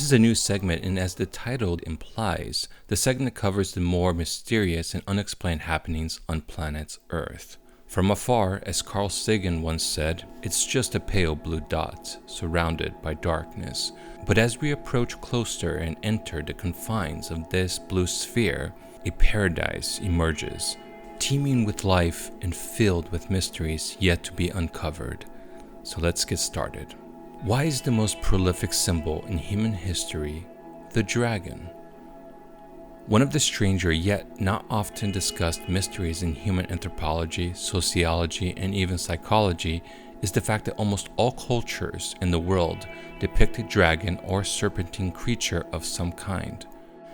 is a new segment, and as the title implies, the segment covers the more mysterious and unexplained happenings on planet Earth. From afar, as Carl Sagan once said, it's just a pale blue dot surrounded by darkness. But as we approach closer and enter the confines of this blue sphere, a paradise emerges, teeming with life and filled with mysteries yet to be uncovered. So let's get started. Why is the most prolific symbol in human history the dragon? One of the stranger yet not often discussed mysteries in human anthropology, sociology, and even psychology is the fact that almost all cultures in the world depict a dragon or serpentine creature of some kind.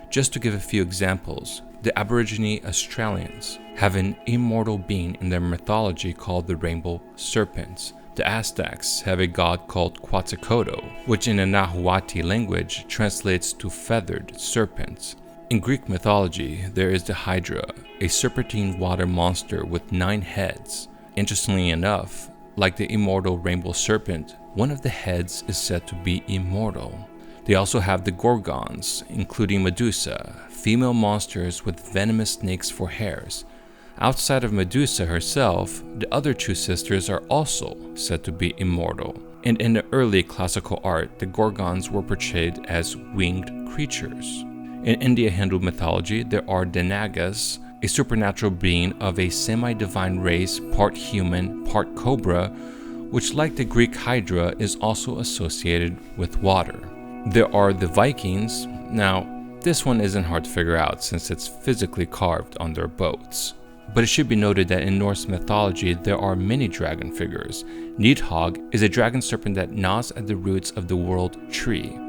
Just to give a few examples, the Aborigine Australians have an immortal being in their mythology called the rainbow serpents. The Aztecs have a god called Quetzalcoatl, which in the Nahuatl language translates to feathered serpents. In Greek mythology, there is the Hydra, a serpentine water monster with 9 heads. Interestingly enough, like the immortal rainbow serpent, one of the heads is said to be immortal. They also have the Gorgons, including Medusa, female monsters with venomous snakes for hairs. Outside of Medusa herself, the other 2 sisters are also said to be immortal. And in the early classical art, the Gorgons were portrayed as winged creatures. In India Hindu mythology, there are the Nagas, a supernatural being of a semi-divine race, part human, part cobra, which like the Greek Hydra is also associated with water. There are the Vikings. Now, this one isn't hard to figure out since it's physically carved on their boats. But it should be noted that in Norse mythology, there are many dragon figures. Nidhogg is a dragon serpent that gnaws at the roots of the world tree.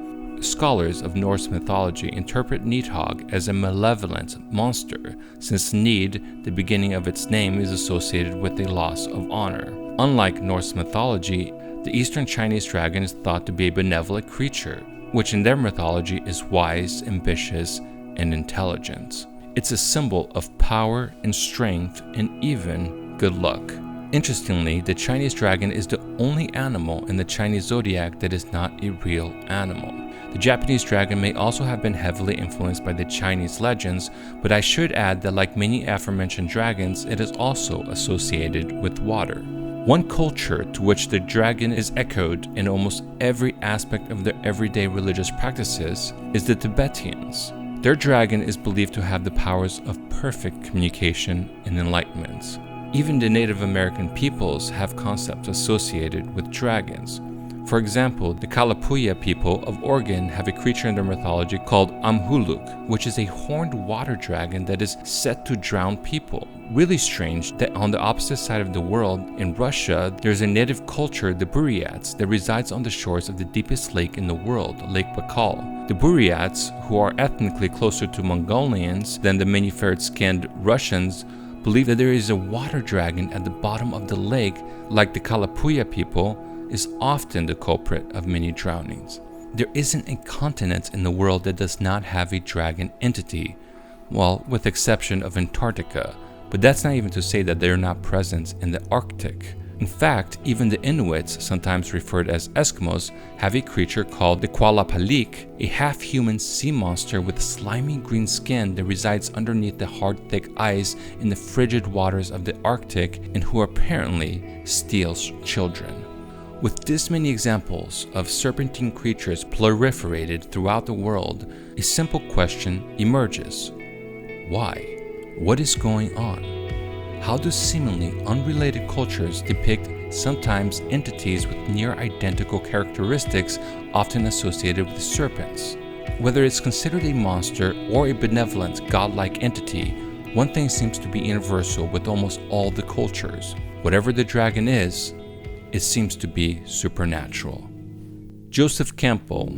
Scholars of Norse mythology interpret Nidhogg as a malevolent monster, since Nid, the beginning of its name, is associated with a loss of honor. Unlike Norse mythology, the Eastern Chinese dragon is thought to be a benevolent creature, which in their mythology is wise, ambitious, and intelligent. It's a symbol of power and strength and even good luck. Interestingly, the Chinese dragon is the only animal in the Chinese zodiac that is not a real animal. The Japanese dragon may also have been heavily influenced by the Chinese legends, but I should add that like many aforementioned dragons, it is also associated with water. One culture to which the dragon is echoed in almost every aspect of their everyday religious practices is the Tibetans. Their dragon is believed to have the powers of perfect communication and enlightenment. Even the Native American peoples have concepts associated with dragons. For example, the Kalapuya people of Oregon have a creature in their mythology called Amhuluk, which is a horned water dragon that is said to drown people. Really strange that on the opposite side of the world, in Russia, there's a native culture, the Buryats, that resides on the shores of the deepest lake in the world, Lake Baikal. The Buryats, who are ethnically closer to Mongolians than the many ferret-skinned Russians, believe that there is a water dragon at the bottom of the lake, like the Kalapuya people, is often the culprit of many drownings. There isn't a continent in the world that does not have a dragon entity, well, with exception of Antarctica, but that's not even to say that they are not present in the Arctic. In fact, even the Inuits, sometimes referred as Eskimos, have a creature called the Qualapalik, a half-human sea monster with slimy green skin that resides underneath the hard, thick ice in the frigid waters of the Arctic and who apparently steals children. With this many examples of serpentine creatures proliferated throughout the world, a simple question emerges. Why? What is going on? How do seemingly unrelated cultures depict sometimes entities with near identical characteristics often associated with serpents? Whether it's considered a monster or a benevolent godlike entity, one thing seems to be universal with almost all the cultures. Whatever the dragon is, it seems to be supernatural. Joseph Campbell,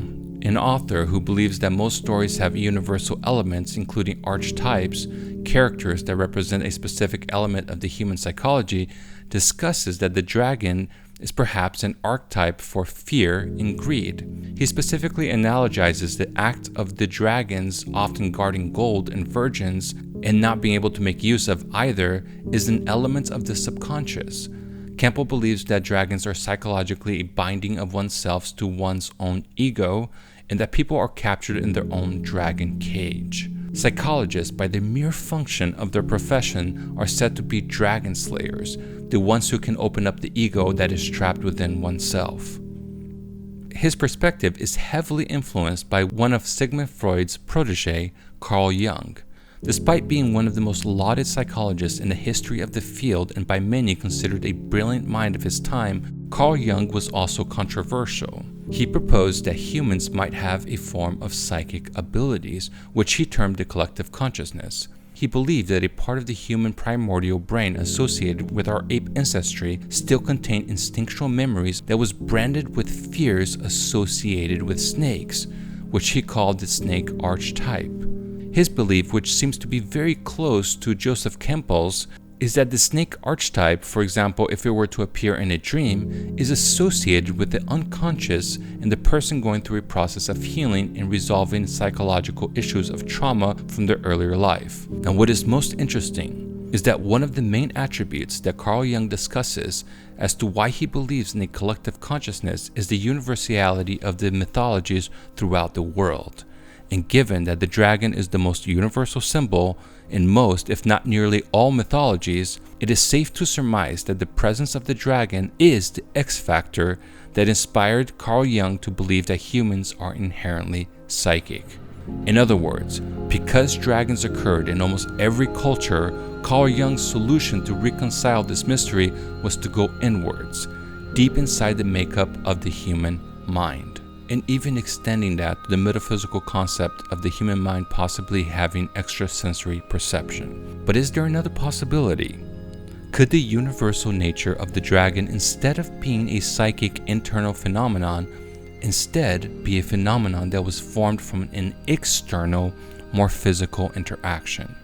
an author who believes that most stories have universal elements including archetypes, characters that represent a specific element of the human psychology, discusses that the dragon is perhaps an archetype for fear and greed. He specifically analogizes the act of the dragons often guarding gold and virgins and not being able to make use of either is an element of the subconscious. Campbell believes that dragons are psychologically a binding of oneself to one's own ego, and that people are captured in their own dragon cage. Psychologists, by the mere function of their profession, are said to be dragon slayers, the ones who can open up the ego that is trapped within oneself. His perspective is heavily influenced by one of Sigmund Freud's protege, Carl Jung. Despite being one of the most lauded psychologists in the history of the field and by many considered a brilliant mind of his time, Carl Jung was also controversial. He proposed that humans might have a form of psychic abilities, which he termed the collective consciousness. He believed that a part of the human primordial brain associated with our ape ancestry still contained instinctual memories that was branded with fears associated with snakes, which he called the snake archetype. His belief, which seems to be very close to Joseph Campbell's, is that the snake archetype, for example, if it were to appear in a dream, is associated with the unconscious and the person going through a process of healing and resolving psychological issues of trauma from their earlier life. Now, what is most interesting is that one of the main attributes that Carl Jung discusses as to why he believes in a collective consciousness is the universality of the mythologies throughout the world. And given that the dragon is the most universal symbol in most, if not nearly all mythologies, it is safe to surmise that the presence of the dragon is the X factor that inspired Carl Jung to believe that humans are inherently psychic. In other words, because dragons occurred in almost every culture, Carl Jung's solution to reconcile this mystery was to go inwards, deep inside the makeup of the human mind, and even extending that to the metaphysical concept of the human mind possibly having extrasensory perception. But is there another possibility? Could the universal nature of the dragon, instead of being a psychic internal phenomenon, instead be a phenomenon that was formed from an external, more physical interaction?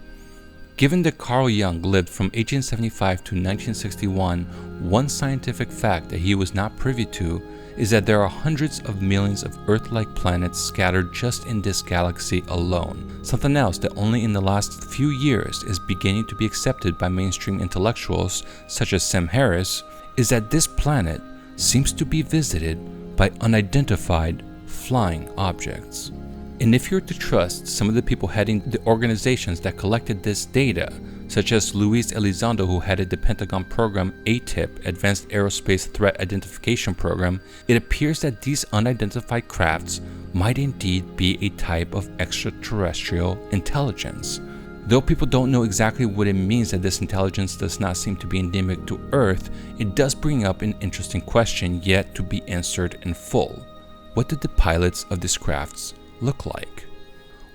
Given that Carl Jung lived from 1875 to 1961, one scientific fact that he was not privy to is that there are hundreds of millions of Earth-like planets scattered just in this galaxy alone. Something else that only in the last few years is beginning to be accepted by mainstream intellectuals such as Sam Harris is that this planet seems to be visited by unidentified flying objects. And if you're to trust some of the people heading the organizations that collected this data, such as Luis Elizondo, who headed the Pentagon program ATIP, Advanced Aerospace Threat Identification Program, it appears that these unidentified crafts might indeed be a type of extraterrestrial intelligence. Though people don't know exactly what it means that this intelligence does not seem to be endemic to Earth, it does bring up an interesting question yet to be answered in full. What did the pilots of these crafts look like?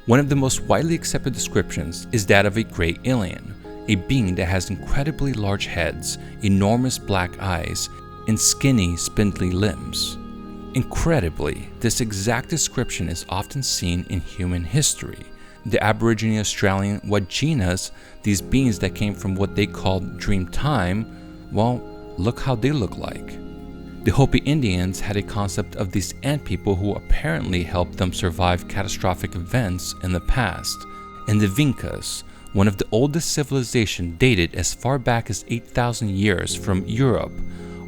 One of the most widely accepted descriptions is that of a gray alien, a being that has incredibly large heads, enormous black eyes, and skinny, spindly limbs. Incredibly, this exact description is often seen in human history. The Aboriginal Australian Waginas, these beings that came from what they called dream time, well, look how they look like. The Hopi Indians had a concept of these ant people who apparently helped them survive catastrophic events in the past. And the Vincas, one of the oldest civilizations dated as far back as 8,000 years from Europe,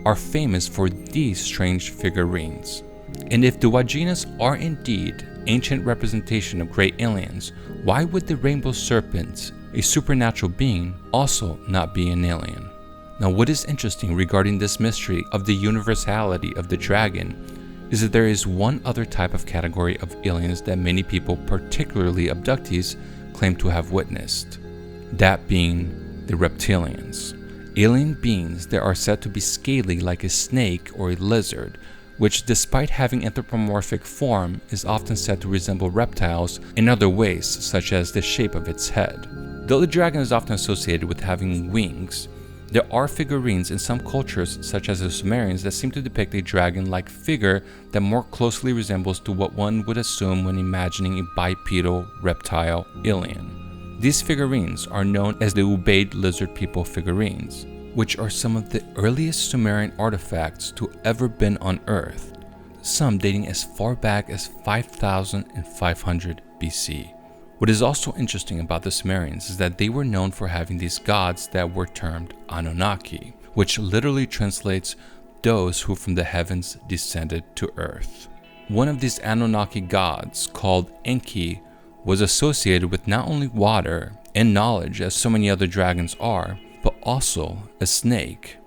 are famous for these strange figurines. And if the Waginas are indeed ancient representation of great aliens, why would the rainbow serpent, a supernatural being, also not be an alien? Now, what is interesting regarding this mystery of the universality of the dragon is that there is one other type of category of aliens that many people, particularly abductees, claim to have witnessed. That being the reptilians. Alien beings that are said to be scaly like a snake or a lizard, which despite having anthropomorphic form is often said to resemble reptiles in other ways, such as the shape of its head. Though the dragon is often associated with having wings, there are figurines in some cultures, such as the Sumerians, that seem to depict a dragon-like figure that more closely resembles to what one would assume when imagining a bipedal reptile alien. These figurines are known as the Ubaid lizard people figurines, which are some of the earliest Sumerian artifacts to ever been on Earth, some dating as far back as 5,500 BC. What is also interesting about the Sumerians is that they were known for having these gods that were termed Anunnaki, which literally translates those who from the heavens descended to earth. One of these Anunnaki gods, called Enki, was associated with not only water and knowledge as so many other dragons are, but also a snake.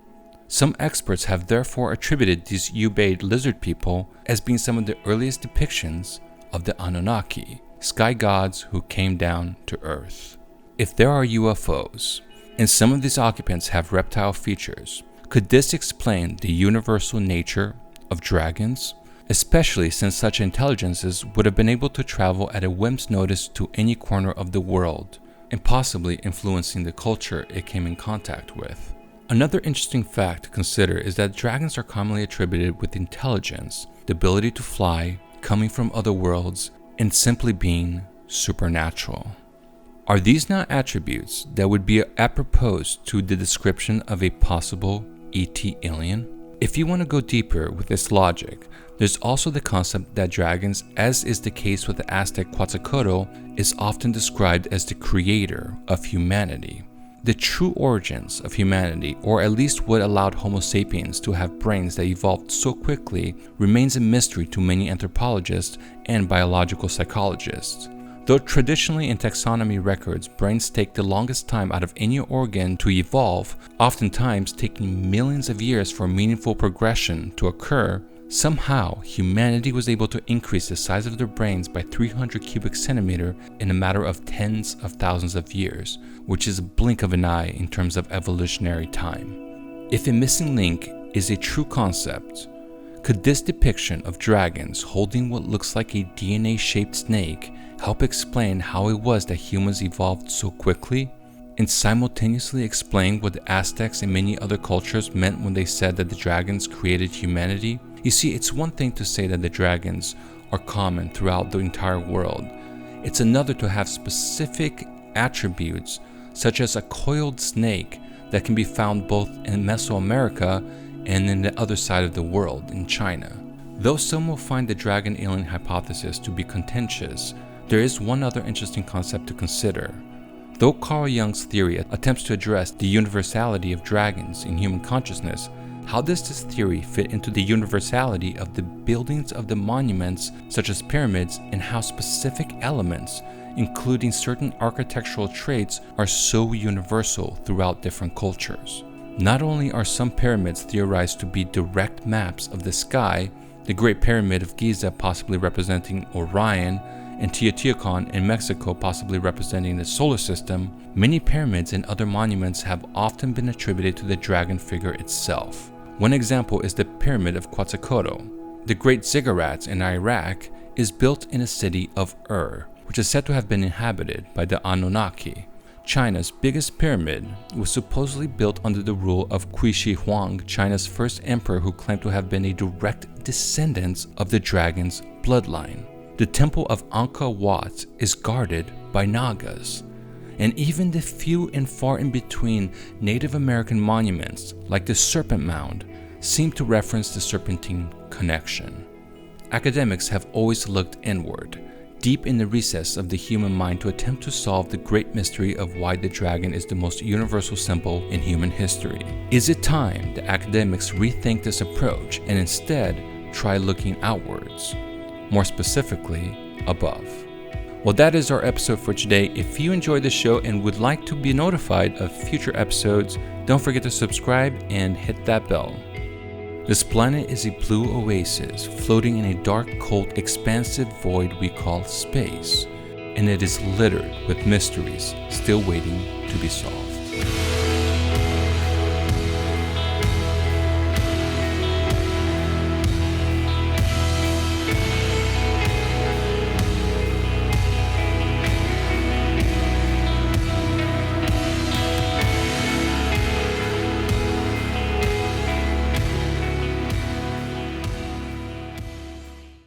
Some experts have therefore attributed these U-bade lizard people as being some of the earliest depictions of the Anunnaki, sky gods who came down to Earth. If there are UFOs, and some of these occupants have reptile features, could this explain the universal nature of dragons? Especially since such intelligences would have been able to travel at a whim's notice to any corner of the world, and possibly influencing the culture it came in contact with. Another interesting fact to consider is that dragons are commonly attributed with intelligence, the ability to fly, coming from other worlds, and simply being supernatural. Are these not attributes that would be apropos to the description of a possible E.T. alien? If you want to go deeper with this logic, there's also the concept that dragons, as is the case with the Aztec Quetzalcoatl, is often described as the creator of humanity. The true origins of humanity, or at least what allowed Homo sapiens to have brains that evolved so quickly, remains a mystery to many anthropologists and biological psychologists. Though traditionally in taxonomy records, brains take the longest time out of any organ to evolve, oftentimes taking millions of years for meaningful progression to occur, somehow humanity was able to increase the size of their brains by 300 cubic centimeter in a matter of tens of thousands of years, which is a blink of an eye in terms of evolutionary time. If a missing link is a true concept, could this depiction of dragons holding what looks like a DNA-shaped snake help explain how it was that humans evolved so quickly, and simultaneously explain what the Aztecs and many other cultures meant when they said that the dragons created humanity? You see, it's one thing to say that the dragons are common throughout the entire world. It's another to have specific attributes, such as a coiled snake that can be found both in Mesoamerica and in the other side of the world, in China. Though some will find the dragon alien hypothesis to be contentious, there is one other interesting concept to consider. Though Carl Jung's theory attempts to address the universality of dragons in human consciousness, how does this theory fit into the universality of the buildings of the monuments such as pyramids, and how specific elements, including certain architectural traits, are so universal throughout different cultures? Not only are some pyramids theorized to be direct maps of the sky, the Great Pyramid of Giza possibly representing Orion, and Teotihuacan in Mexico possibly representing the solar system, many pyramids and other monuments have often been attributed to the dragon figure itself. One example is the Pyramid of Quetzalcoatl. The Great Ziggurats in Iraq is built in a city of which is said to have been inhabited by the Anunnaki. China's biggest pyramid was supposedly built under the rule of Shi Huang, China's first emperor, who claimed to have been a direct descendant of the dragon's bloodline. The temple of Angkor Wat is guarded by Nagas, and even the few and far in between Native American monuments, like the Serpent Mound, seem to reference the serpentine connection. Academics have always looked inward, deep in the recess of the human mind, to attempt to solve the great mystery of why the dragon is the most universal symbol in human history. Is it time that academics rethink this approach and instead try looking outwards? More specifically, above. Well, that is our episode for today. If you enjoyed the show and would like to be notified of future episodes, don't forget to subscribe and hit that bell. This planet is a blue oasis floating in a dark, cold, expansive void we call space, and it is littered with mysteries still waiting to be solved.